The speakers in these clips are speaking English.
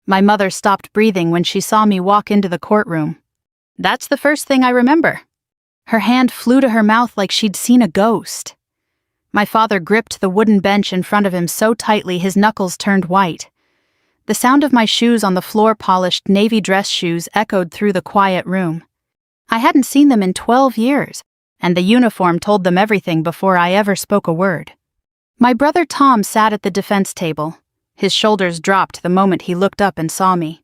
My mother stopped breathing when she saw me walk into the courtroom. That's the first thing I remember. Her hand flew to her mouth like she'd seen a ghost. My father gripped the wooden bench in front of him so tightly his knuckles turned white. The sound of my shoes on the floor-polished navy dress shoes echoed through the quiet room. I hadn't seen them in 12 years, and the uniform told them everything before I ever spoke a word. My brother Tom sat at the defense table. His shoulders dropped the moment he looked up and saw me.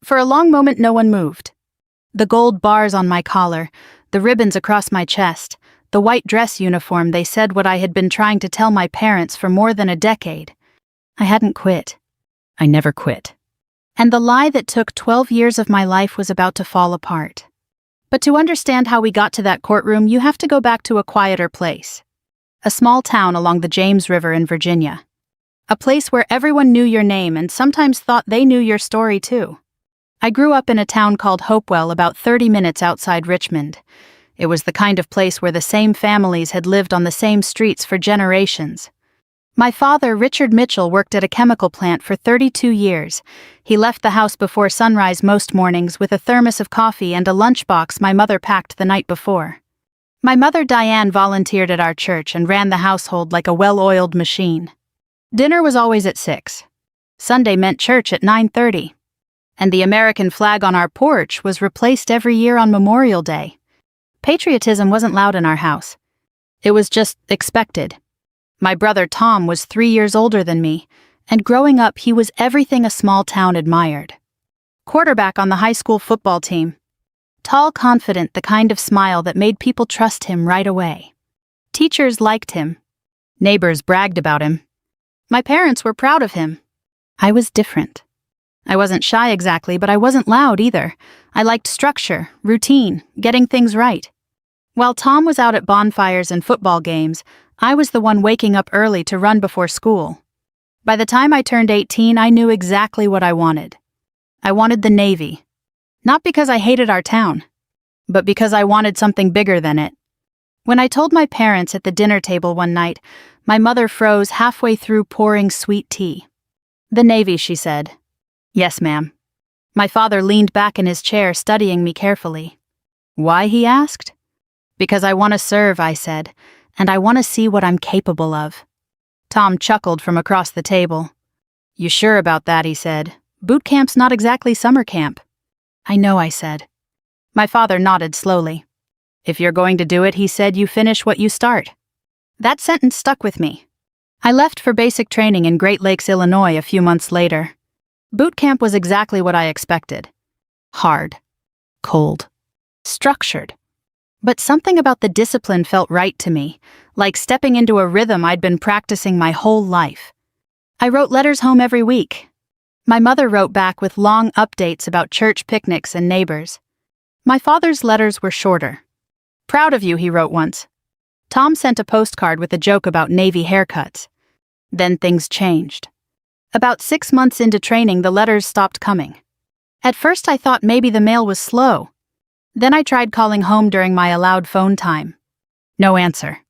For a long moment no one moved. The gold bars on my collar, the ribbons across my chest, the white dress uniform, they said what I had been trying to tell my parents for more than a decade. I hadn't quit. I never quit. And the lie that took 12 years of my life was about to fall apart. But to understand how we got to that courtroom, you have to go back to a quieter place. A small town along the James River in Virginia. A place where everyone knew your name and sometimes thought they knew your story too. I grew up in a town called Hopewell, about 30 minutes outside Richmond. It was the kind of place where the same families had lived on the same streets for generations. My father, Richard Mitchell, worked at a chemical plant for 32 years. He left the house before sunrise most mornings with a thermos of coffee and a lunchbox my mother packed the night before. My mother, Diane, volunteered at our church and ran the household like a well-oiled machine. Dinner was always at 6. Sunday meant church at 9:30. And the American flag on our porch was replaced every year on Memorial Day. Patriotism wasn't loud in our house. It was just expected. My brother Tom was 3 years older than me, and growing up he was everything a small town admired. Quarterback on the high school football team. Tall, confident, the kind of smile that made people trust him right away. Teachers liked him. Neighbors bragged about him. My parents were proud of him. I was different. I wasn't shy exactly, but I wasn't loud either. I liked structure, routine, getting things right. While Tom was out at bonfires and football games, I was the one waking up early to run before school. By the time I turned 18, I knew exactly what I wanted. I wanted the Navy. Not because I hated our town, but because I wanted something bigger than it. When I told my parents at the dinner table one night, my mother froze halfway through pouring sweet tea. "The Navy," she said. "Yes, ma'am." My father leaned back in his chair, studying me carefully. "Why?" he asked. "Because I want to serve," I said, "and I want to see what I'm capable of." Tom chuckled from across the table. "You sure about that?" he said. "Boot camp's not exactly summer camp." "I know," I said. My father nodded slowly. "If you're going to do it," he said, "you finish what you start." That sentence stuck with me. I left for basic training in Great Lakes, Illinois a few months later. Boot camp was exactly what I expected. Hard. Cold. Structured. But something about the discipline felt right to me, like stepping into a rhythm I'd been practicing my whole life. I wrote letters home every week. My mother wrote back with long updates about church picnics and neighbors. My father's letters were shorter. "Proud of you," he wrote once. Tom sent a postcard with a joke about Navy haircuts. Then things changed. About 6 months into training, the letters stopped coming. At first I thought maybe the mail was slow. Then I tried calling home during my allowed phone time. No answer.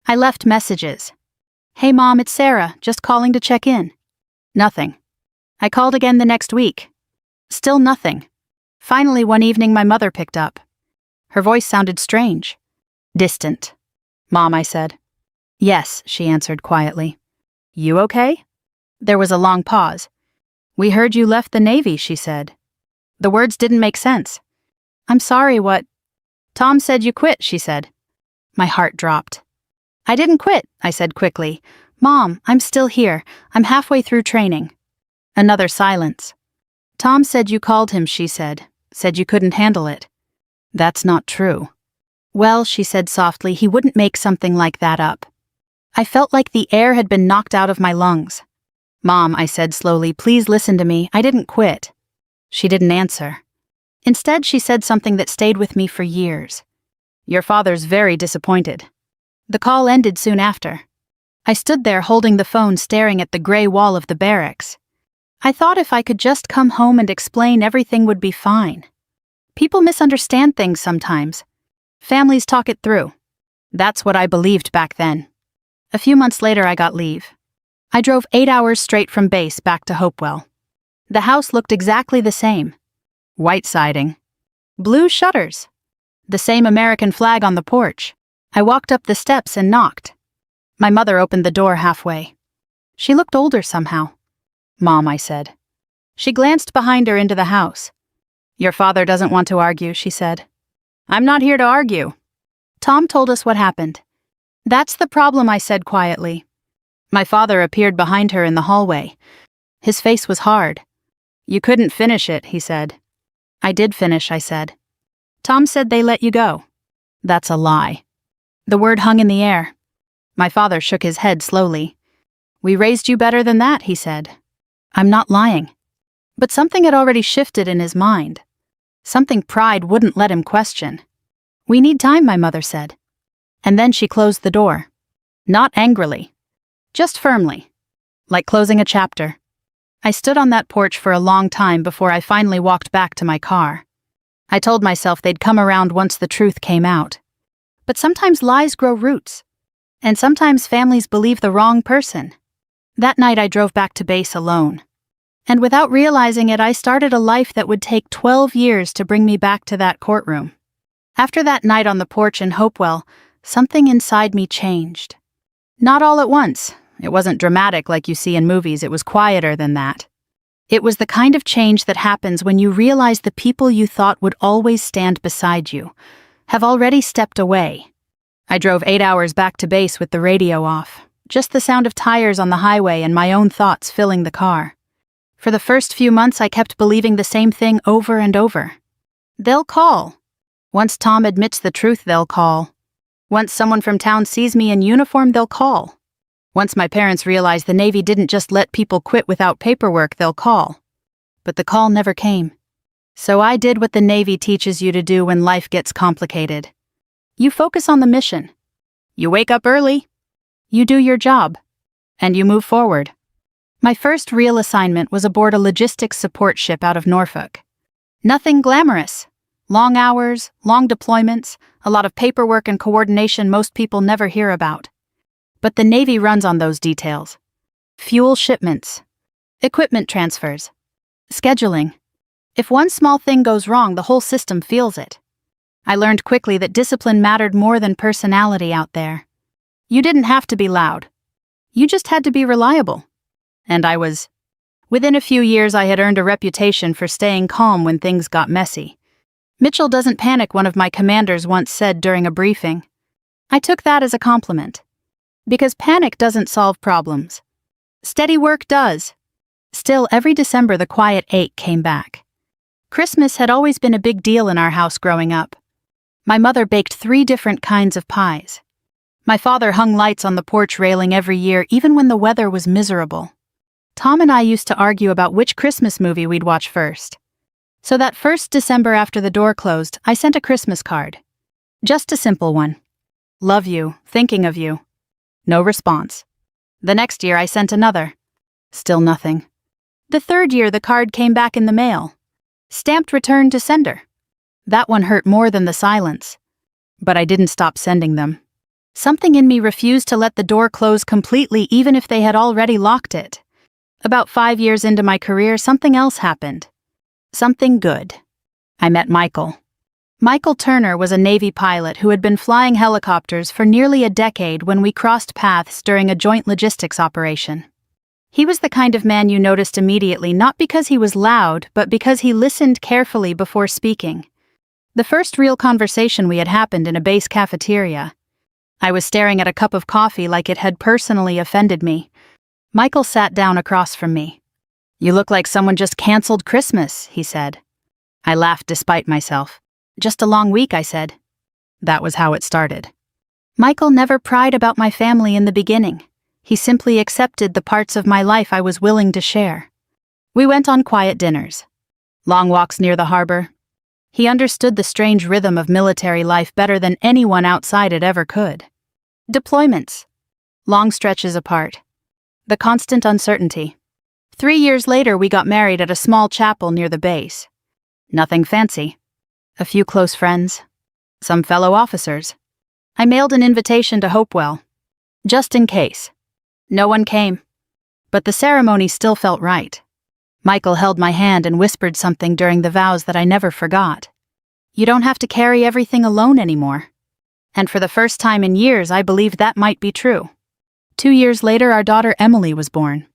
I left messages. "Hey Mom, it's Sarah, just calling to check in." Nothing. I called again the next week. Still nothing. Finally, one evening my mother picked up. Her voice sounded strange. Distant. "Mom," I said. "Yes," she answered quietly. "You okay?" There was a long pause. "We heard you left the Navy," she said. The words didn't make sense. "I'm sorry, what?" "Tom said you quit," she said. My heart dropped. "I didn't quit," I said quickly. "Mom, I'm still here. I'm halfway through training." Another silence. "Tom said you called him," she said. "Said you couldn't handle it." "That's not true." "Well," she said softly, "he wouldn't make something like that up." I felt like the air had been knocked out of my lungs. "Mom," I said slowly, "please listen to me. I didn't quit." She didn't answer. Instead, she said something that stayed with me for years. "Your father's very disappointed." The call ended soon after. I stood there holding the phone, staring at the gray wall of the barracks. I thought if I could just come home and explain, everything would be fine. People misunderstand things sometimes. Families talk it through. That's what I believed back then. A few months later, I got leave. I drove 8 hours straight from base back to Hopewell. The house looked exactly the same. White siding. Blue shutters. The same American flag on the porch. I walked up the steps and knocked. My mother opened the door halfway. She looked older somehow. "Mom," I said. She glanced behind her into the house. "Your father doesn't want to argue," she said. "I'm not here to argue." Tom told us what happened. "That's the problem," I said quietly. My father appeared behind her in the hallway. His face was hard. "You couldn't finish it," he said. "I did finish," I said. "Tom said they let you go." "That's a lie." The word hung in the air. My father shook his head slowly. "We raised you better than that," he said. "I'm not lying." But something had already shifted in his mind. Something pride wouldn't let him question. "We need time," my mother said. And then she closed the door. Not angrily. Just firmly. Like closing a chapter. I stood on that porch for a long time before I finally walked back to my car. I told myself they'd come around once the truth came out. But sometimes lies grow roots. And sometimes families believe the wrong person. That night I drove back to base alone. And without realizing it, I started a life that would take 12 years to bring me back to that courtroom. After that night on the porch in Hopewell, something inside me changed. Not all at once. It wasn't dramatic like you see in movies, it was quieter than that. It was the kind of change that happens when you realize the people you thought would always stand beside you have already stepped away. I drove 8 hours back to base with the radio off, just the sound of tires on the highway and my own thoughts filling the car. For the first few months, I kept believing the same thing over and over. They'll call. Once Tom admits the truth, they'll call. Once someone from town sees me in uniform, they'll call. Once my parents realize the Navy didn't just let people quit without paperwork, they'll call. But the call never came. So I did what the Navy teaches you to do when life gets complicated. You focus on the mission. You wake up early. You do your job. And you move forward. My first real assignment was aboard a logistics support ship out of Norfolk. Nothing glamorous. Long hours, long deployments, a lot of paperwork and coordination most people never hear about. But the Navy runs on those details. Fuel shipments. Equipment transfers. Scheduling. If one small thing goes wrong, the whole system feels it. I learned quickly that discipline mattered more than personality out there. You didn't have to be loud. You just had to be reliable. And I was. Within a few years, I had earned a reputation for staying calm when things got messy. "Mitchell doesn't panic," one of my commanders once said during a briefing. I took that as a compliment. Because panic doesn't solve problems. Steady work does. Still, every December the quiet ache came back. Christmas had always been a big deal in our house growing up. My mother baked 3 different kinds of pies. My father hung lights on the porch railing every year, even when the weather was miserable. Tom and I used to argue about which Christmas movie we'd watch first. So that first December after the door closed, I sent a Christmas card. Just a simple one. "Love you, thinking of you." No response. The next year I sent another. Still nothing. The third year the card came back in the mail. Stamped return to sender. That one hurt more than the silence. But I didn't stop sending them. Something in me refused to let the door close completely even if they had already locked it. About 5 years into my career, something else happened. Something good. I met Michael. Michael Turner was a Navy pilot who had been flying helicopters for nearly a decade when we crossed paths during a joint logistics operation. He was the kind of man you noticed immediately, not because he was loud, but because he listened carefully before speaking. The first real conversation we had happened in a base cafeteria. I was staring at a cup of coffee like it had personally offended me. Michael sat down across from me. "You look like someone just canceled Christmas," he said. I laughed despite myself. "Just a long week," I said. That was how it started. Michael never pried about my family in the beginning. He simply accepted the parts of my life I was willing to share. We went on quiet dinners. Long walks near the harbor. He understood the strange rhythm of military life better than anyone outside it ever could. Deployments. Long stretches apart. The constant uncertainty. 3 years later, we got married at a small chapel near the base. Nothing fancy. A few close friends. Some fellow officers. I mailed an invitation to Hopewell. Just in case. No one came. But the ceremony still felt right. Michael held my hand and whispered something during the vows that I never forgot. You don't have to carry everything alone anymore. And for the first time in years, I believed that might be true. 2 years later, our daughter Emily was born.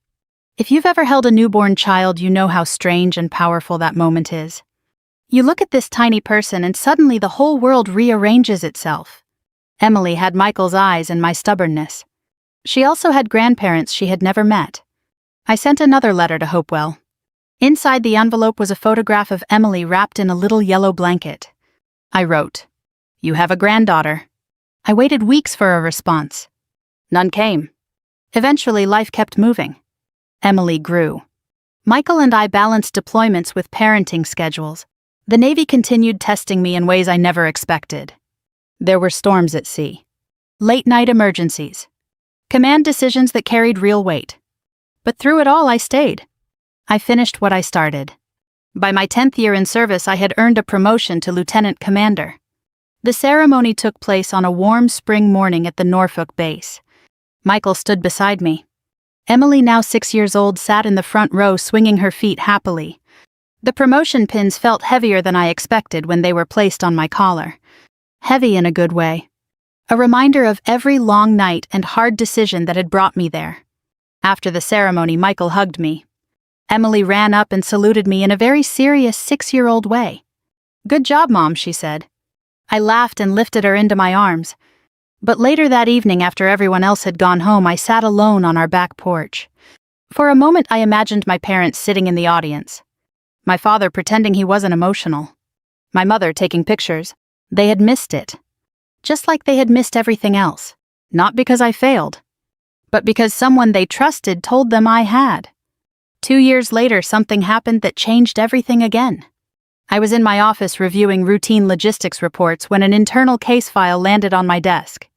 If you've ever held a newborn child, you know how strange and powerful that moment is. You look at this tiny person and suddenly the whole world rearranges itself. Emily had Michael's eyes and my stubbornness. She also had grandparents she had never met. I sent another letter to Hopewell. Inside the envelope was a photograph of Emily wrapped in a little yellow blanket. I wrote, "You have a granddaughter." I waited weeks for a response. None came. Eventually, life kept moving. Emily grew. Michael and I balanced deployments with parenting schedules. The Navy continued testing me in ways I never expected. There were storms at sea, late-night emergencies, command decisions that carried real weight. But through it all, I stayed. I finished what I started. By my 10th year in service, I had earned a promotion to lieutenant commander. The ceremony took place on a warm spring morning at the Norfolk base. Michael stood beside me. Emily, now 6 years old, sat in the front row swinging her feet happily. The promotion pins felt heavier than I expected when they were placed on my collar. Heavy in a good way. A reminder of every long night and hard decision that had brought me there. After the ceremony, Michael hugged me. Emily ran up and saluted me in a very serious 6-year-old way. "Good job, Mom," she said. I laughed and lifted her into my arms. But later that evening, after everyone else had gone home, I sat alone on our back porch. For a moment, I imagined my parents sitting in the audience. My father pretending he wasn't emotional. My mother taking pictures. They had missed it. Just like they had missed everything else. Not because I failed, but because someone they trusted told them I had. 2 years later, something happened that changed everything again. I was in my office reviewing routine logistics reports when an internal case file landed on my desk.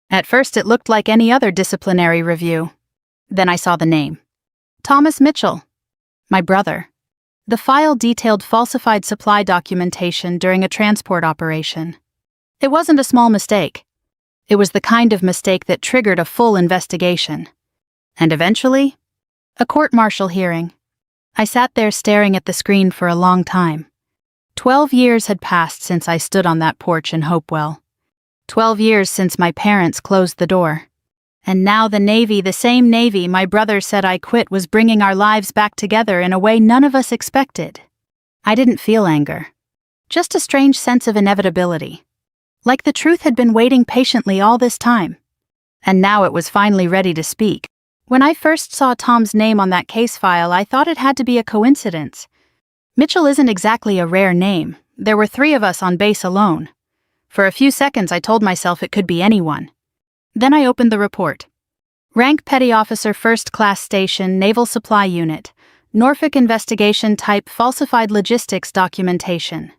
At first, it looked like any other disciplinary review. Then I saw the name. Thomas Mitchell. My brother. The file detailed falsified supply documentation during a transport operation. It wasn't a small mistake. It was the kind of mistake that triggered a full investigation. And eventually, a court-martial hearing. I sat there staring at the screen for a long time. 12 years had passed since I stood on that porch in Hopewell. 12 years since my parents closed the door. And now the Navy, the same Navy my brother said I quit, was bringing our lives back together in a way none of us expected. I didn't feel anger. Just a strange sense of inevitability. Like the truth had been waiting patiently all this time. And now it was finally ready to speak. When I first saw Tom's name on that case file, I thought it had to be a coincidence. Mitchell isn't exactly a rare name. There were 3 of us on base alone. For a few seconds, I told myself it could be anyone. Then I opened the report. Rank Petty Officer, 1st Class Station, Naval Supply Unit. Norfolk Investigation Type Falsified Logistics Documentation.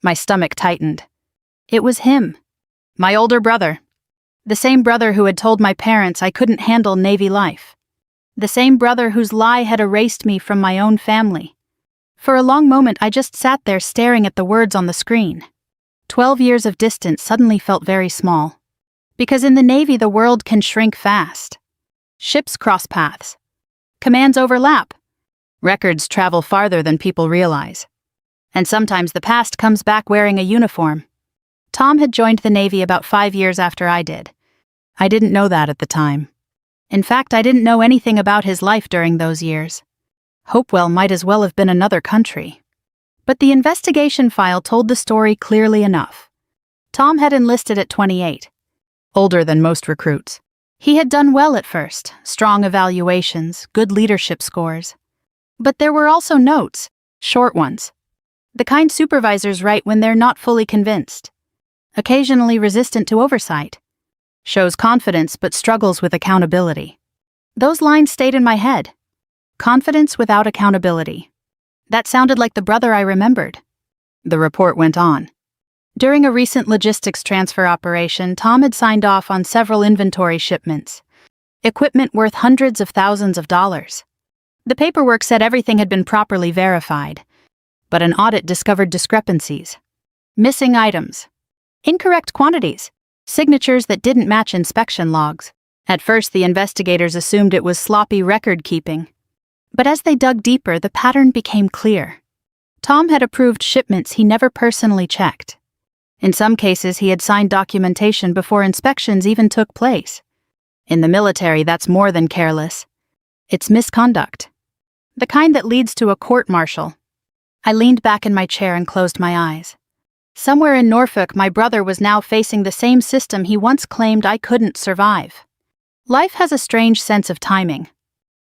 My stomach tightened. It was him. My older brother. The same brother who had told my parents I couldn't handle Navy life. The same brother whose lie had erased me from my own family. For a long moment, I just sat there staring at the words on the screen. 12 years of distance suddenly felt very small. Because in the Navy, the world can shrink fast. Ships cross paths. Commands overlap. Records travel farther than people realize. And sometimes the past comes back wearing a uniform. Tom had joined the Navy about 5 years after I did. I didn't know that at the time. In fact, I didn't know anything about his life during those years. Hopewell might as well have been another country. But the investigation file told the story clearly enough. Tom had enlisted at 28. Older than most recruits. He had done well at first, strong evaluations, good leadership scores. But there were also notes, short ones. The kind supervisors write when they're not fully convinced. Occasionally resistant to oversight. Shows confidence but struggles with accountability. Those lines stayed in my head. Confidence without accountability. That sounded like the brother I remembered. The report went on. During a recent logistics transfer operation, Tom had signed off on several inventory shipments. Equipment worth hundreds of thousands of dollars. The paperwork said everything had been properly verified. But an audit discovered discrepancies. Missing items. Incorrect quantities. Signatures that didn't match inspection logs. At first, the investigators assumed it was sloppy record keeping. But as they dug deeper, the pattern became clear. Tom had approved shipments he never personally checked. In some cases, he had signed documentation before inspections even took place. In the military, that's more than careless. It's misconduct. The kind that leads to a court-martial. I leaned back in my chair and closed my eyes. Somewhere in Norfolk, my brother was now facing the same system he once claimed I couldn't survive. Life has a strange sense of timing.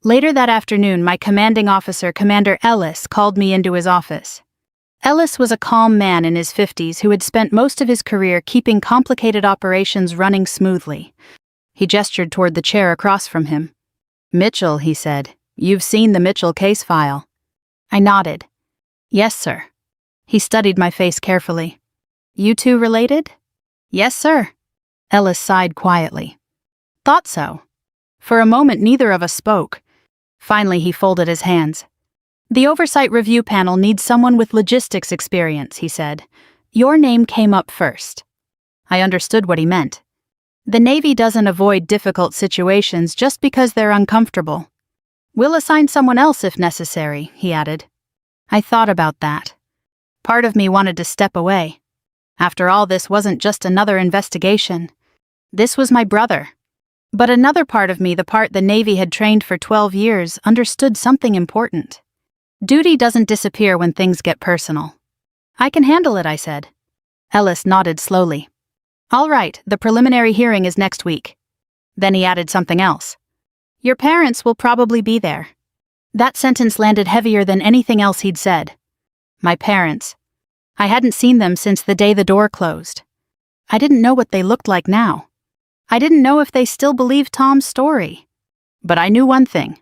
Later that afternoon, my commanding officer, Commander Ellis, called me into his office. Ellis was a calm man in his 50s who had spent most of his career keeping complicated operations running smoothly. He gestured toward the chair across from him. "Mitchell," he said, "you've seen the Mitchell case file." I nodded. "Yes, sir." He studied my face carefully. "You two related?" "Yes, sir." Ellis sighed quietly. "Thought so." For a moment, neither of us spoke. Finally, he folded his hands. "The Oversight Review Panel needs someone with logistics experience," he said. "Your name came up first." I understood what he meant. The Navy doesn't avoid difficult situations just because they're uncomfortable. "We'll assign someone else if necessary," he added. I thought about that. Part of me wanted to step away. After all, this wasn't just another investigation. This was my brother. But another part of me, the part the Navy had trained for 12 years, understood something important. Duty doesn't disappear when things get personal. "I can handle it," I said. Ellis nodded slowly. "All right, the preliminary hearing is next week." Then he added something else. "Your parents will probably be there." That sentence landed heavier than anything else he'd said. My parents. I hadn't seen them since the day the door closed. I didn't know what they looked like now. I didn't know if they still believed Tom's story. But I knew one thing.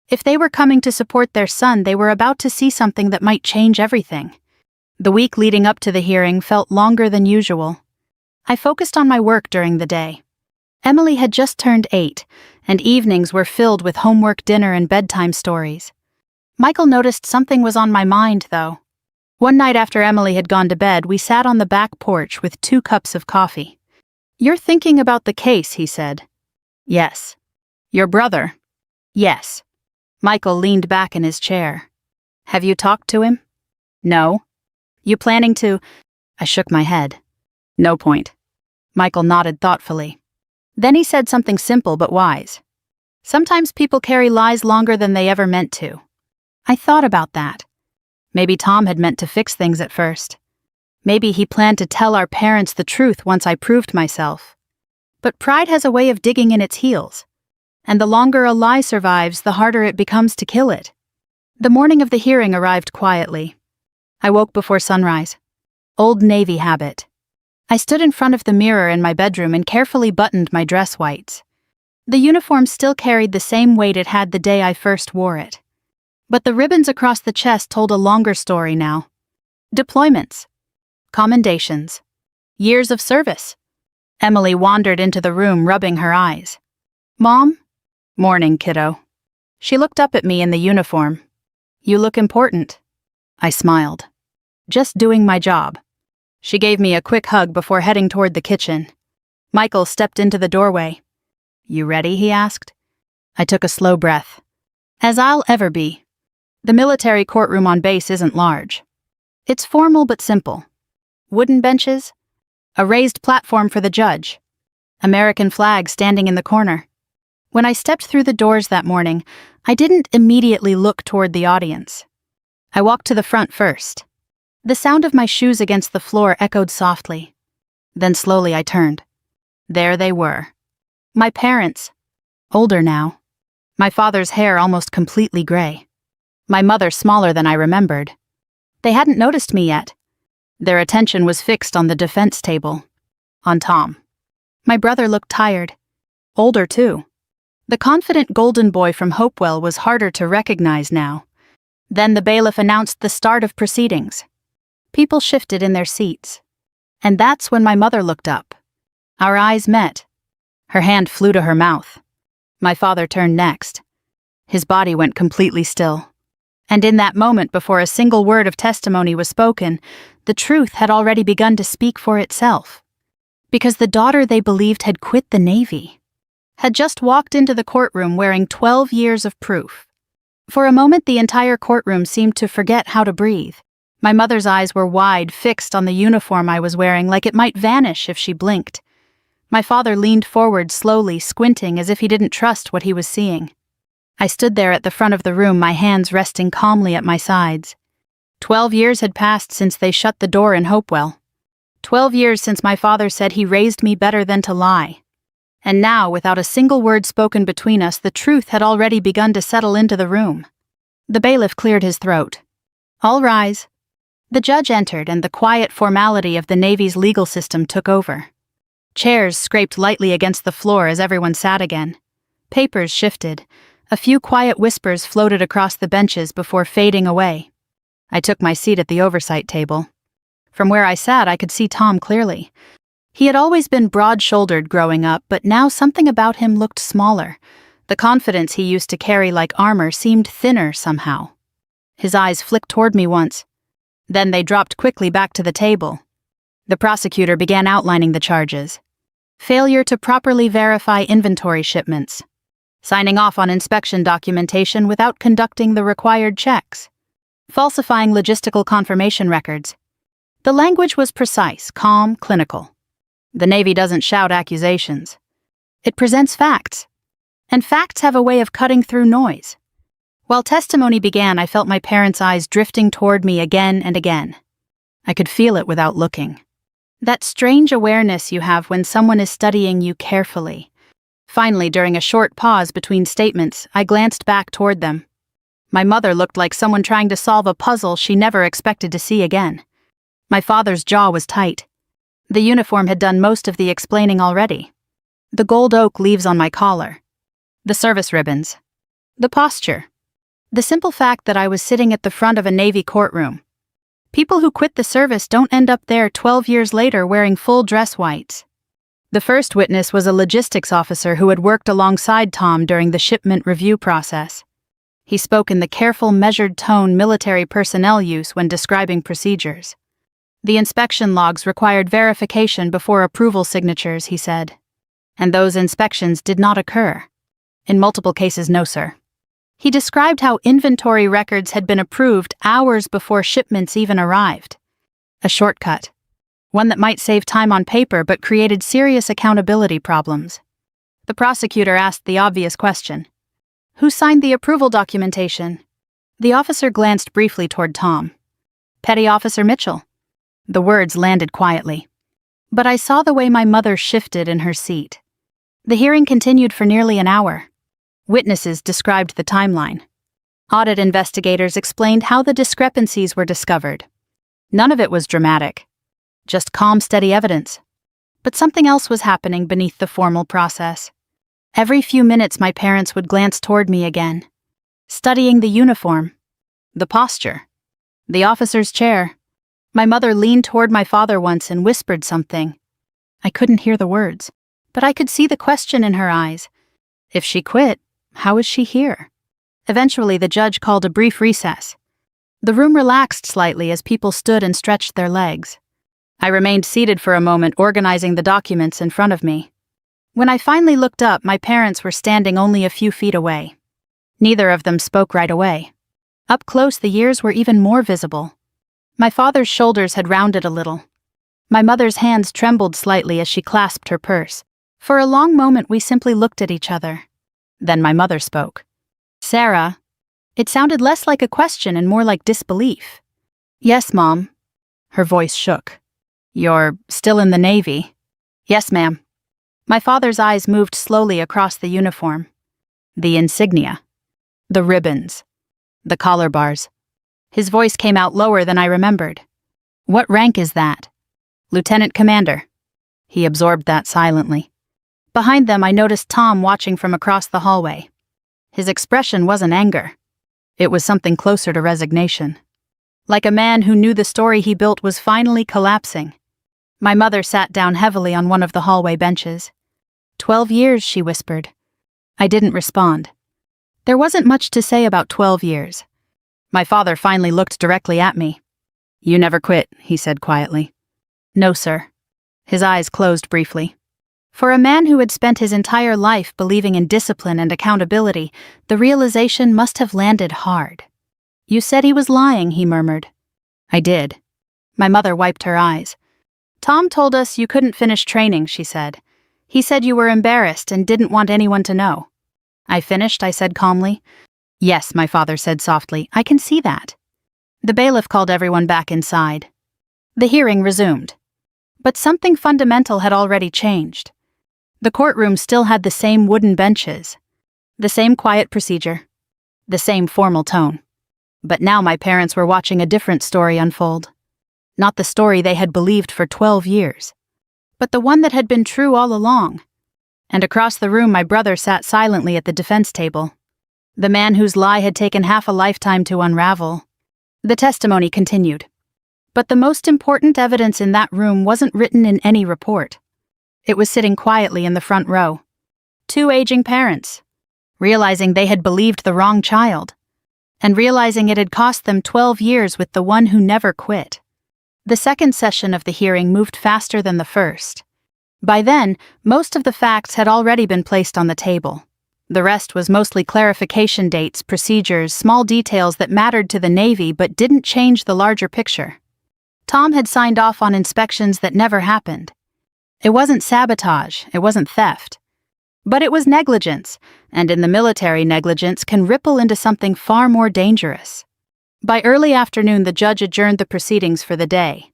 If they were coming to support their son, they were about to see something that might change everything. The week leading up to the hearing felt longer than usual. I focused on my work during the day. Emily had just turned 8, and evenings were filled with homework, dinner, and bedtime stories. Michael noticed something was on my mind, though. One night after Emily had gone to bed, we sat on the back porch with 2 cups of coffee. "You're thinking about the case," he said. "Yes." "Your brother?" "Yes." Michael leaned back in his chair. "Have you talked to him?" "No." "You planning to?" I shook my head. "No point." Michael nodded thoughtfully. Then he said something simple but wise. "Sometimes people carry lies longer than they ever meant to." I thought about that. Maybe Tom had meant to fix things at first. Maybe he planned to tell our parents the truth once I proved myself. But pride has a way of digging in its heels. And the longer a lie survives, the harder it becomes to kill it. The morning of the hearing arrived quietly. I woke before sunrise. Old Navy habit. I stood in front of the mirror in my bedroom and carefully buttoned my dress whites. The uniform still carried the same weight it had the day I first wore it. But the ribbons across the chest told a longer story now. Deployments. Commendations. Years of service. Emily wandered into the room, rubbing her eyes. "Mom?" "Morning, kiddo." She looked up at me in the uniform. "You look important." I smiled. "Just doing my job." She gave me a quick hug before heading toward the kitchen. Michael stepped into the doorway. "You ready?" he asked. I took a slow breath. As I'll ever be. The military courtroom on base isn't large. It's formal but simple. Wooden benches, a raised platform for the judge, American flag standing in the corner. When I stepped through the doors that morning, I didn't immediately look toward the audience. I walked to the front first. The sound of my shoes against the floor echoed softly. Then slowly I turned. There they were. My parents. Older now. My father's hair almost completely gray. My mother smaller than I remembered. They hadn't noticed me yet. Their attention was fixed on the defense table. On Tom. My brother looked tired. Older, too. The confident golden boy from Hopewell was harder to recognize now. Then the bailiff announced the start of proceedings. People shifted in their seats. And that's when my mother looked up. Our eyes met. Her hand flew to her mouth. My father turned next. His body went completely still. And in that moment, before a single word of testimony was spoken, the truth had already begun to speak for itself. Because the daughter they believed had quit the Navy, had just walked into the courtroom wearing 12 years of proof. For a moment, the entire courtroom seemed to forget how to breathe. My mother's eyes were wide, fixed on the uniform I was wearing, like it might vanish if she blinked. My father leaned forward slowly, squinting as if he didn't trust what he was seeing. I stood there at the front of the room, my hands resting calmly at my sides. 12 years had passed since they shut the door in Hopewell. 12 years since my father said he raised me better than to lie. And now, without a single word spoken between us, the truth had already begun to settle into the room. The bailiff cleared his throat. "All rise." The judge entered, and the quiet formality of the Navy's legal system took over. Chairs scraped lightly against the floor as everyone sat again. Papers shifted. A few quiet whispers floated across the benches before fading away. I took my seat at the oversight table. From where I sat, I could see Tom clearly. He had always been broad-shouldered growing up, but now something about him looked smaller. The confidence he used to carry like armor seemed thinner somehow. His eyes flicked toward me once. Then they dropped quickly back to the table. The prosecutor began outlining the charges. Failure to properly verify inventory shipments. Signing off on inspection documentation without conducting the required checks. Falsifying logistical confirmation records. The language was precise, calm, clinical. The Navy doesn't shout accusations. It presents facts. And facts have a way of cutting through noise. While testimony began, I felt my parents' eyes drifting toward me again and again. I could feel it without looking. That strange awareness you have when someone is studying you carefully. Finally, during a short pause between statements, I glanced back toward them. My mother looked like someone trying to solve a puzzle she never expected to see again. My father's jaw was tight. The uniform had done most of the explaining already. The gold oak leaves on my collar. The service ribbons. The posture. The simple fact that I was sitting at the front of a Navy courtroom. People who quit the service don't end up there 12 years later wearing full dress whites. The first witness was a logistics officer who had worked alongside Tom during the shipment review process. He spoke in the careful, measured tone military personnel use when describing procedures. The inspection logs required verification before approval signatures, he said. And those inspections did not occur. In multiple cases, no, sir. He described how inventory records had been approved hours before shipments even arrived. A shortcut. One that might save time on paper but created serious accountability problems. The prosecutor asked the obvious question. Who signed the approval documentation? The officer glanced briefly toward Tom. Petty Officer Mitchell. The words landed quietly. But I saw the way my mother shifted in her seat. The hearing continued for nearly an hour. Witnesses described the timeline. Audit investigators explained how the discrepancies were discovered. None of it was dramatic. Just calm, steady evidence. But something else was happening beneath the formal process. Every few minutes my parents would glance toward me again. Studying the uniform. The posture. The officer's chair. My mother leaned toward my father once and whispered something. I couldn't hear the words, but I could see the question in her eyes. If she quit, how is she here? Eventually, the judge called a brief recess. The room relaxed slightly as people stood and stretched their legs. I remained seated for a moment, organizing the documents in front of me. When I finally looked up, my parents were standing only a few feet away. Neither of them spoke right away. Up close, the years were even more visible. My father's shoulders had rounded a little. My mother's hands trembled slightly as she clasped her purse. For a long moment, we simply looked at each other. Then my mother spoke. Sarah. It sounded less like a question and more like disbelief. Yes, Mom. Her voice shook. You're still in the Navy? Yes, ma'am. My father's eyes moved slowly across the uniform. The insignia. The ribbons. The collar bars. His voice came out lower than I remembered. What rank is that? Lieutenant Commander. He absorbed that silently. Behind them, I noticed Tom watching from across the hallway. His expression wasn't anger. It was something closer to resignation. Like a man who knew the story he built was finally collapsing. My mother sat down heavily on one of the hallway benches. 12 years, she whispered. I didn't respond. There wasn't much to say about 12 years. My father finally looked directly at me. You never quit, he said quietly. No, sir. His eyes closed briefly. For a man who had spent his entire life believing in discipline and accountability, the realization must have landed hard. "You said he was lying," he murmured. "I did." My mother wiped her eyes. "Tom told us you couldn't finish training," she said. "He said you were embarrassed and didn't want anyone to know." "I finished," I said calmly. "Yes," my father said softly, "I can see that." The bailiff called everyone back inside. The hearing resumed. But something fundamental had already changed. The courtroom still had the same wooden benches, the same quiet procedure, the same formal tone. But now my parents were watching a different story unfold. Not the story they had believed for 12 years, but the one that had been true all along. And across the room my brother sat silently at the defense table. The man whose lie had taken half a lifetime to unravel. The testimony continued. But the most important evidence in that room wasn't written in any report. It was sitting quietly in the front row. Two aging parents, realizing they had believed the wrong child, and realizing it had cost them 12 years with the one who never quit. The second session of the hearing moved faster than the first. By then, most of the facts had already been placed on the table. The rest was mostly clarification dates, procedures, small details that mattered to the Navy but didn't change the larger picture. Tom had signed off on inspections that never happened. It wasn't sabotage, it wasn't theft. But it was negligence, and in the military, negligence can ripple into something far more dangerous. By early afternoon, the judge adjourned the proceedings for the day.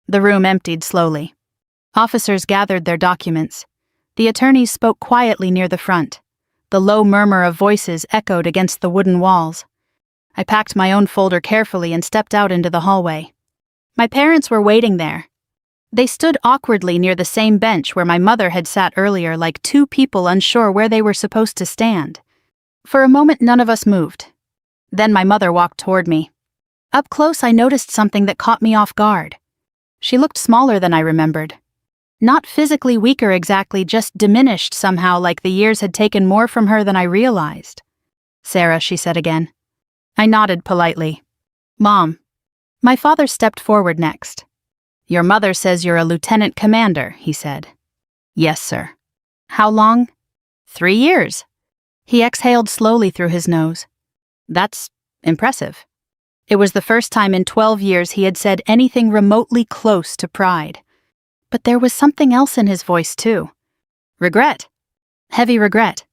The room emptied slowly. Officers gathered their documents. The attorneys spoke quietly near the front. The low murmur of voices echoed against the wooden walls. I packed my own folder carefully and stepped out into the hallway. My parents were waiting there. They stood awkwardly near the same bench where my mother had sat earlier, like two people unsure where they were supposed to stand. For a moment, none of us moved. Then my mother walked toward me. Up close, I noticed something that caught me off guard. She looked smaller than I remembered. Not physically weaker exactly, just diminished somehow, like the years had taken more from her than I realized. "Sarah," she said again. I nodded politely. "Mom." My father stepped forward next. "Your mother says you're a lieutenant commander," he said. "Yes, sir." "How long?" 3 years. He exhaled slowly through his nose. "That's impressive." It was the first time in 12 years he had said anything remotely close to pride. But there was something else in his voice, too. Regret. Heavy regret.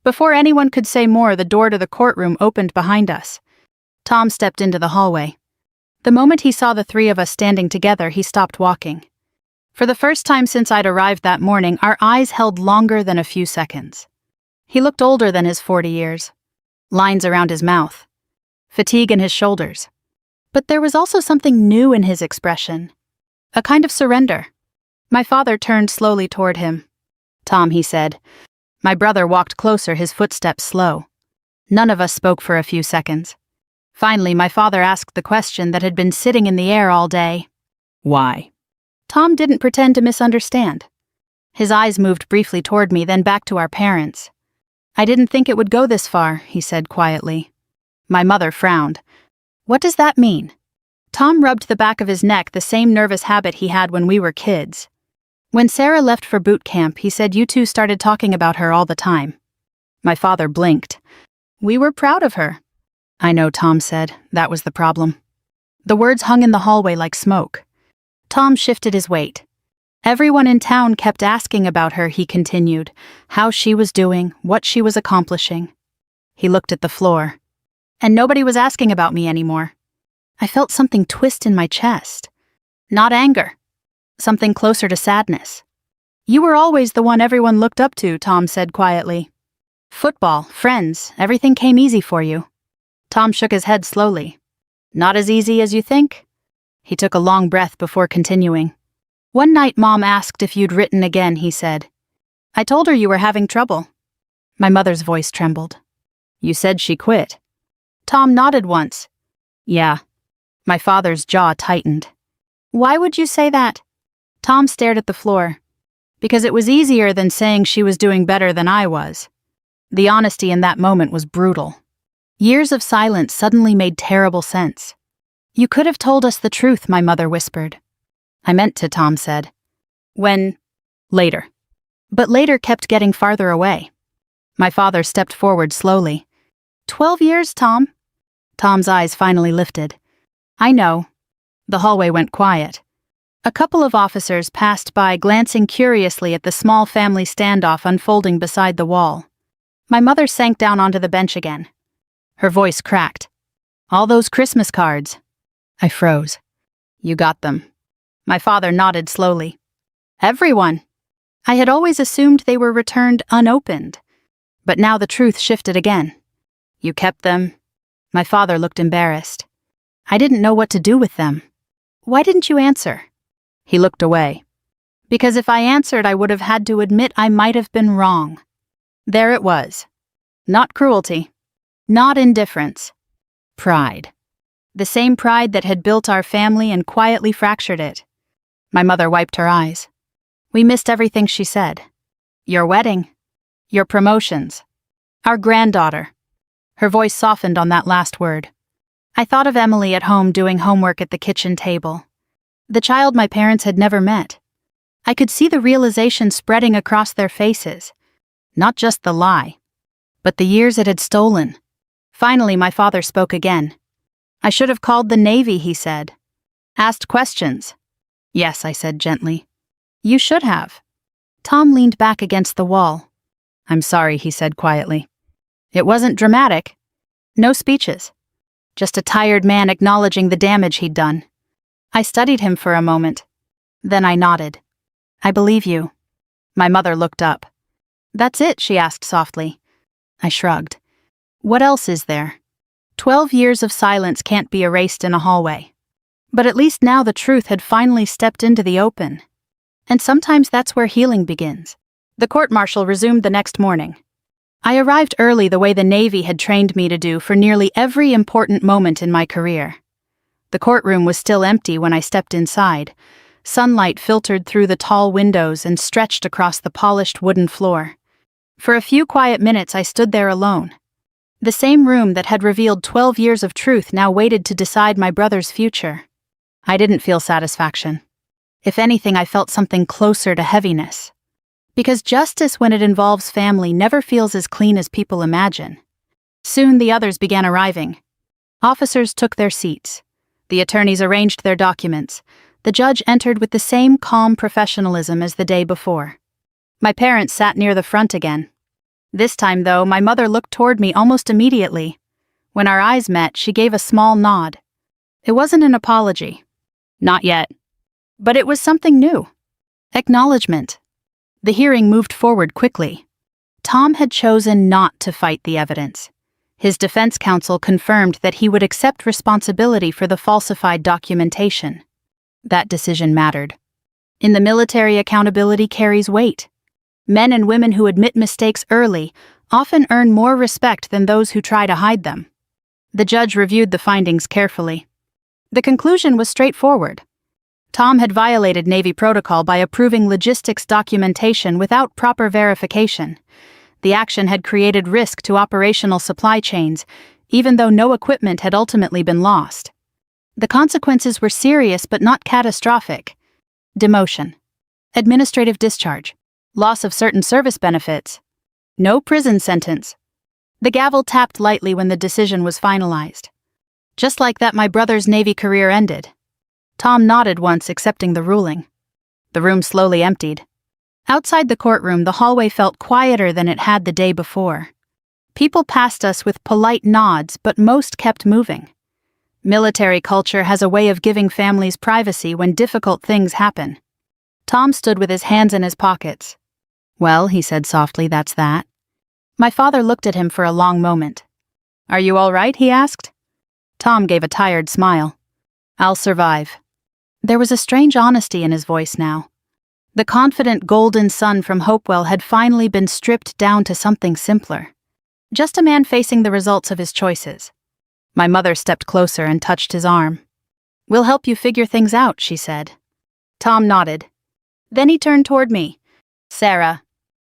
Before anyone could say more, the door to the courtroom opened behind us. Tom stepped into the hallway. The moment he saw the three of us standing together, he stopped walking. For the first time since I'd arrived that morning, our eyes held longer than a few seconds. He looked older than his 40 years. Lines around his mouth. Fatigue in his shoulders. But there was also something new in his expression. A kind of surrender. My father turned slowly toward him. "Tom," he said. My brother walked closer, his footsteps slow. None of us spoke for a few seconds. Finally, my father asked the question that had been sitting in the air all day. "Why?" Tom didn't pretend to misunderstand. His eyes moved briefly toward me, then back to our parents. "I didn't think it would go this far," he said quietly. My mother frowned. "What does that mean?" Tom rubbed the back of his neck, the same nervous habit he had when we were kids. "When Sarah left for boot camp, he said you two started talking about her all the time." My father blinked. "We were proud of her." "I know," Tom said. "That was the problem." The words hung in the hallway like smoke. Tom shifted his weight. "Everyone in town kept asking about her," he continued, "how she was doing, what she was accomplishing." He looked at the floor. "And nobody was asking about me anymore." I felt something twist in my chest. Not anger. Something closer to sadness. "You were always the one everyone looked up to," Tom said quietly. "Football, friends, everything came easy for you." Tom shook his head slowly. "Not as easy as you think?" He took a long breath before continuing. "One night Mom asked if you'd written again," he said. "I told her you were having trouble." My mother's voice trembled. "You said she quit." Tom nodded once. "Yeah." My father's jaw tightened. "Why would you say that?" Tom stared at the floor. "Because it was easier than saying she was doing better than I was." The honesty in that moment was brutal. Years of silence suddenly made terrible sense. "You could have told us the truth," my mother whispered. "I meant to," Tom said. "When?" "Later." but later kept getting farther away. My father stepped forward slowly. 12 years, Tom? Tom's eyes finally lifted. I know. The hallway went quiet. A couple of officers passed by, glancing curiously at the small family standoff unfolding beside the wall. My mother sank down onto the bench again. Her voice cracked. All those Christmas cards. I froze. You got them. My father nodded slowly. Everyone. I had always assumed they were returned unopened. But now the truth shifted again. You kept them? My father looked embarrassed. I didn't know what to do with them. Why didn't you answer? He looked away. Because if I answered, I would have had to admit I might have been wrong. There it was. Not cruelty. Not indifference. Pride. The same pride that had built our family and quietly fractured it. My mother wiped her eyes. We missed everything she said. Your wedding. Your promotions. Our granddaughter. Her voice softened on that last word. I thought of Emily at home doing homework at the kitchen table. The child my parents had never met. I could see the realization spreading across their faces. Not just the lie, but the years it had stolen. Finally, my father spoke again. I should have called the Navy, he said. Asked questions. Yes, I said gently. You should have. Tom leaned back against the wall. I'm sorry, he said quietly. It wasn't dramatic. No speeches. Just a tired man acknowledging the damage he'd done. I studied him for a moment. Then I nodded. I believe you. My mother looked up. That's it, she asked softly. I shrugged. What else is there? 12 years of silence can't be erased in a hallway. But at least now the truth had finally stepped into the open. And sometimes that's where healing begins. The court-martial resumed the next morning. I arrived early the way the Navy had trained me to do for nearly every important moment in my career. The courtroom was still empty when I stepped inside. Sunlight filtered through the tall windows and stretched across the polished wooden floor. For a few quiet minutes I stood there alone. The same room that had revealed 12 years of truth now waited to decide my brother's future. I didn't feel satisfaction. If anything, I felt something closer to heaviness. Because justice, when it involves family, never feels as clean as people imagine. Soon the others began arriving. Officers took their seats. The attorneys arranged their documents. The judge entered with the same calm professionalism as the day before. My parents sat near the front again. This time, though, my mother looked toward me almost immediately. When our eyes met, she gave a small nod. It wasn't an apology. Not yet. But it was something new. Acknowledgement. The hearing moved forward quickly. Tom had chosen not to fight the evidence. His defense counsel confirmed that he would accept responsibility for the falsified documentation. That decision mattered. In the military, accountability carries weight. Men and women who admit mistakes early often earn more respect than those who try to hide them. The judge reviewed the findings carefully. The conclusion was straightforward. Tom had violated Navy protocol by approving logistics documentation without proper verification. The action had created risk to operational supply chains, even though no equipment had ultimately been lost. The consequences were serious but not catastrophic. Demotion. Administrative discharge. Loss of certain service benefits. No prison sentence. The gavel tapped lightly when the decision was finalized. Just like that, my brother's Navy career ended. Tom nodded once, accepting the ruling. The room slowly emptied. Outside the courtroom, the hallway felt quieter than it had the day before. People passed us with polite nods, but most kept moving. Military culture has a way of giving families privacy when difficult things happen. Tom stood with his hands in his pockets. Well, he said softly, that's that. My father looked at him for a long moment. Are you all right? He asked. Tom gave a tired smile. I'll survive. There was a strange honesty in his voice now. The confident golden son from Hopewell had finally been stripped down to something simpler. Just a man facing the results of his choices. My mother stepped closer and touched his arm. We'll help you figure things out, she said. Tom nodded. Then he turned toward me. Sarah.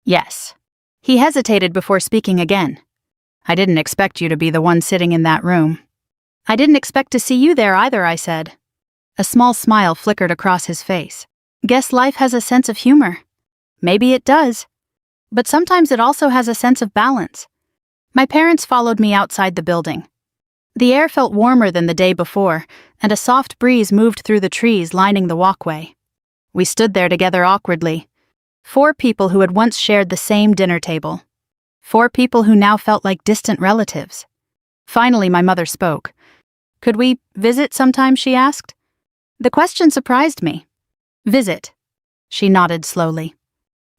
Yes. He hesitated before speaking again. I didn't expect you to be the one sitting in that room. I didn't expect to see you there either, I said. A small smile flickered across his face. Guess life has a sense of humor. Maybe it does. But sometimes it also has a sense of balance. My parents followed me outside the building. The air felt warmer than the day before, and a soft breeze moved through the trees lining the walkway. We stood there together awkwardly. 4 people who had once shared the same dinner table. 4 people who now felt like distant relatives. Finally, my mother spoke. "Could we visit sometime?" she asked. The question surprised me. "Visit?" She nodded slowly.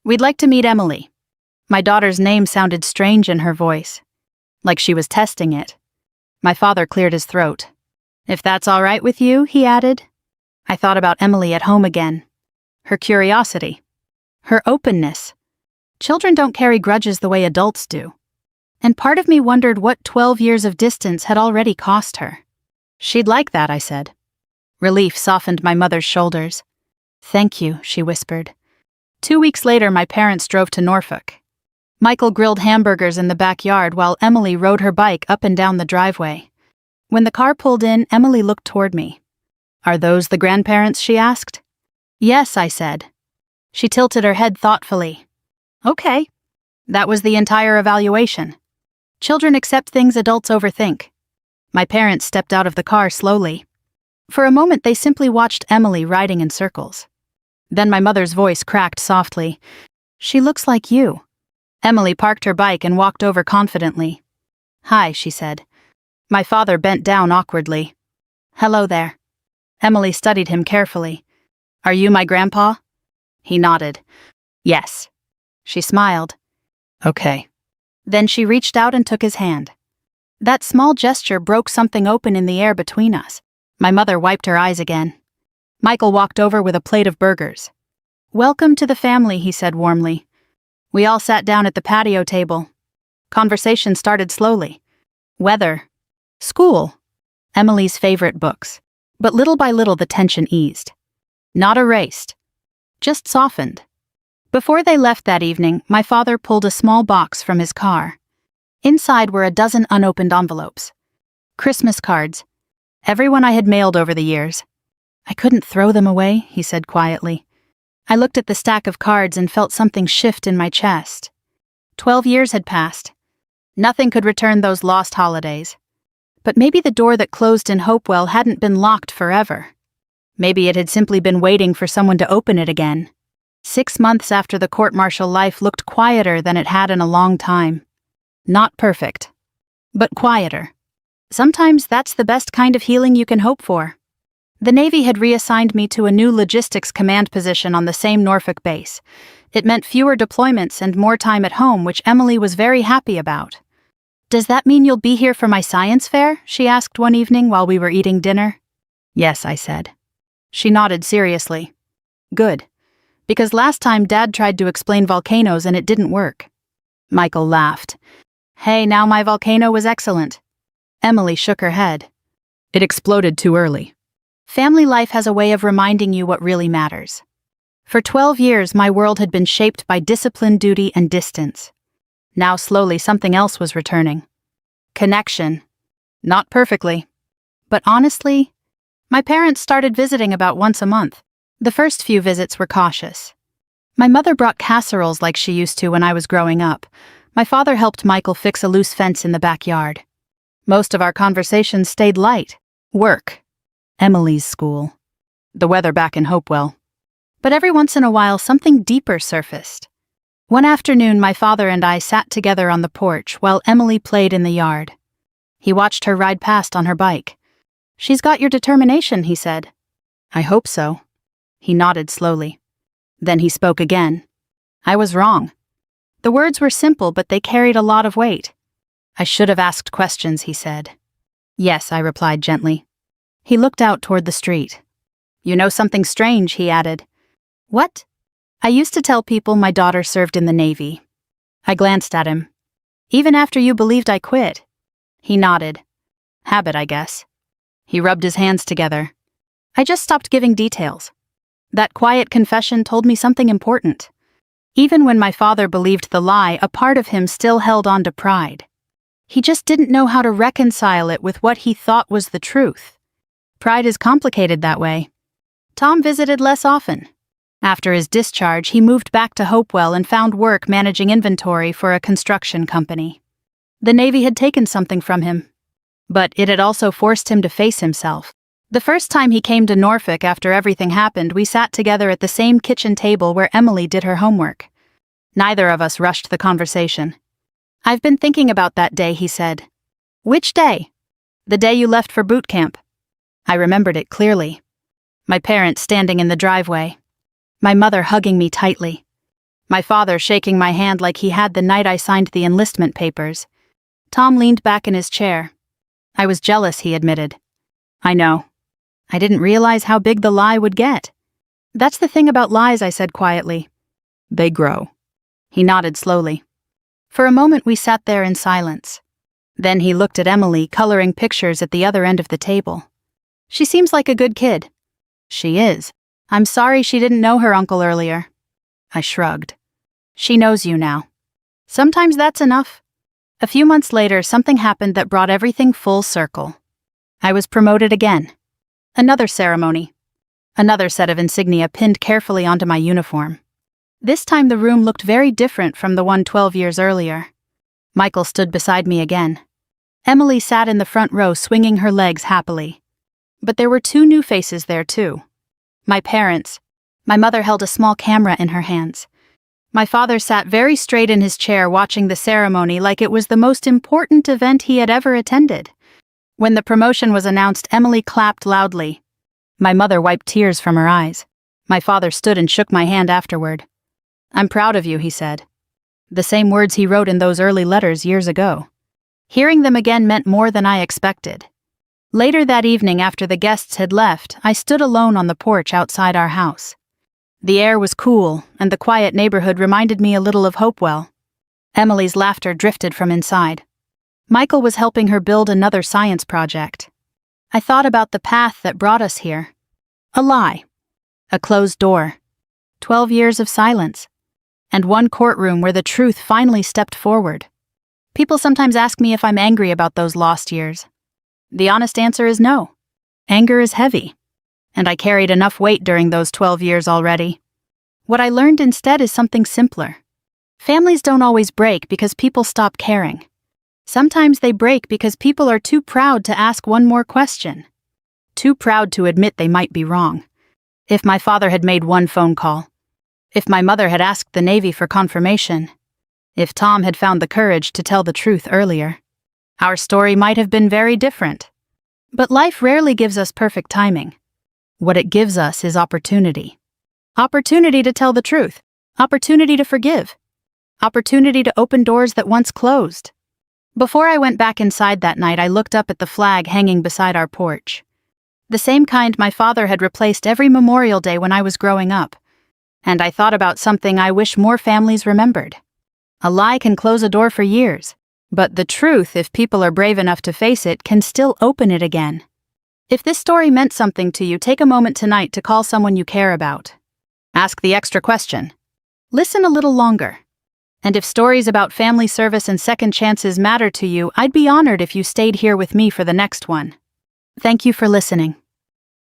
"We'd like to meet Emily." My daughter's name sounded strange in her voice, like she was testing it. My father cleared his throat. "If that's all right with you," he added. I thought about Emily at home again. Her curiosity. Her openness. Children don't carry grudges the way adults do. And part of me wondered what 12 years of distance had already cost her. "She'd like that," I said. Relief softened my mother's shoulders. "Thank you," she whispered. 2 weeks later, my parents drove to Norfolk. Michael grilled hamburgers in the backyard while Emily rode her bike up and down the driveway. When the car pulled in, Emily looked toward me. "Are those the grandparents?" she asked. "Yes," I said. She tilted her head thoughtfully. "Okay." That was the entire evaluation. Children accept things adults overthink. My parents stepped out of the car slowly. For a moment, they simply watched Emily riding in circles. Then my mother's voice cracked softly. "She looks like you." Emily parked her bike and walked over confidently. "Hi," she said. My father bent down awkwardly. "Hello there." Emily studied him carefully. "Are you my grandpa?" He nodded. "Yes." She smiled. "Okay." Then she reached out and took his hand. That small gesture broke something open in the air between us. My mother wiped her eyes again. Michael walked over with a plate of burgers. "Welcome to the family," he said warmly. We all sat down at the patio table. Conversation started slowly. Weather. School. Emily's favorite books. But little by little the tension eased. Not erased. Just softened. Before they left that evening, my father pulled a small box from his car. Inside were a dozen unopened envelopes. Christmas cards. Everyone I had mailed over the years. "I couldn't throw them away," he said quietly. I looked at the stack of cards and felt something shift in my chest. 12 years had passed. Nothing could return those lost holidays. But maybe the door that closed in Hopewell hadn't been locked forever. Maybe it had simply been waiting for someone to open it again. 6 months after the court-martial life looked quieter than it had in a long time. Not perfect, but quieter. Sometimes that's the best kind of healing you can hope for. The Navy had reassigned me to a new logistics command position on the same Norfolk base. It meant fewer deployments and more time at home, which Emily was very happy about. "Does that mean you'll be here for my science fair?" she asked one evening while we were eating dinner. "Yes," I said. She nodded seriously. "Good. Because last time Dad tried to explain volcanoes and it didn't work." Michael laughed. "Hey, now my volcano was excellent." Emily shook her head. "It exploded too early." Family life has a way of reminding you what really matters. For 12 years, my world had been shaped by discipline, duty, and distance. Now slowly something else was returning. Connection. Not perfectly. But honestly, my parents started visiting about once a month. The first few visits were cautious. My mother brought casseroles like she used to when I was growing up. My father helped Michael fix a loose fence in the backyard. Most of our conversations stayed light. Work. Emily's school. The weather back in Hopewell. But every once in a while, something deeper surfaced. One afternoon, my father and I sat together on the porch while Emily played in the yard. He watched her ride past on her bike. "She's got your determination," he said. "I hope so." He nodded slowly. Then he spoke again. I was wrong. The words were simple, but they carried a lot of weight. "I should have asked questions," he said. "Yes," I replied gently. He looked out toward the street. "You know something strange," he added. "What?" "I used to tell people my daughter served in the Navy." I glanced at him. "Even after you believed I quit?" He nodded. "Habit, I guess." He rubbed his hands together. "I just stopped giving details. That quiet confession told me something important. Even when my father believed the lie, a part of him still held on to pride. He just didn't know how to reconcile it with what he thought was the truth. Pride is complicated that way. Tom visited less often. After his discharge, he moved back to Hopewell and found work managing inventory for a construction company. The Navy had taken something from him, but it had also forced him to face himself. The first time he came to Norfolk after everything happened, we sat together at the same kitchen table where Emily did her homework. Neither of us rushed the conversation. "I've been thinking about that day," he said. "Which day?" "The day you left for boot camp." I remembered it clearly. My parents standing in the driveway. My mother hugging me tightly. My father shaking my hand like he had the night I signed the enlistment papers. Tom leaned back in his chair. "I was jealous," he admitted. "I know. I didn't realize how big the lie would get." "That's the thing about lies," I said quietly. "They grow." He nodded slowly. For a moment we sat there in silence. Then he looked at Emily, coloring pictures at the other end of the table. "She seems like a good kid." "She is. I'm sorry she didn't know her uncle earlier." I shrugged. "She knows you now." "Sometimes that's enough." A few months later, something happened that brought everything full circle. I was promoted again. Another ceremony. Another set of insignia pinned carefully onto my uniform. This time the room looked very different from the one 12 years earlier. Michael stood beside me again. Emily sat in the front row swinging her legs happily. But there were two new faces there too. My parents. My mother held a small camera in her hands. My father sat very straight in his chair watching the ceremony like it was the most important event he had ever attended. When the promotion was announced, Emily clapped loudly. My mother wiped tears from her eyes. My father stood and shook my hand afterward. "I'm proud of you," he said. The same words he wrote in those early letters years ago. Hearing them again meant more than I expected. Later that evening, after the guests had left, I stood alone on the porch outside our house. The air was cool, and the quiet neighborhood reminded me a little of Hopewell. Emily's laughter drifted from inside. Michael was helping her build another science project. I thought about the path that brought us here. A lie. A closed door. 12 years of silence. And one courtroom where the truth finally stepped forward. People sometimes ask me if I'm angry about those lost years. The honest answer is no. Anger is heavy. And I carried enough weight during those 12 years already. What I learned instead is something simpler. Families don't always break because people stop caring. Sometimes they break because people are too proud to ask one more question. Too proud to admit they might be wrong. If my father had made one phone call. If my mother had asked the Navy for confirmation. If Tom had found the courage to tell the truth earlier. Our story might have been very different. But life rarely gives us perfect timing. What it gives us is opportunity. Opportunity to tell the truth. Opportunity to forgive. Opportunity to open doors that once closed. Before I went back inside that night, I looked up at the flag hanging beside our porch. The same kind my father had replaced every Memorial Day when I was growing up. And I thought about something I wish more families remembered. A lie can close a door for years, but the truth, if people are brave enough to face it, can still open it again. If this story meant something to you, take a moment tonight to call someone you care about. Ask the extra question. Listen a little longer. And if stories about family service and second chances matter to you, I'd be honored if you stayed here with me for the next one. Thank you for listening.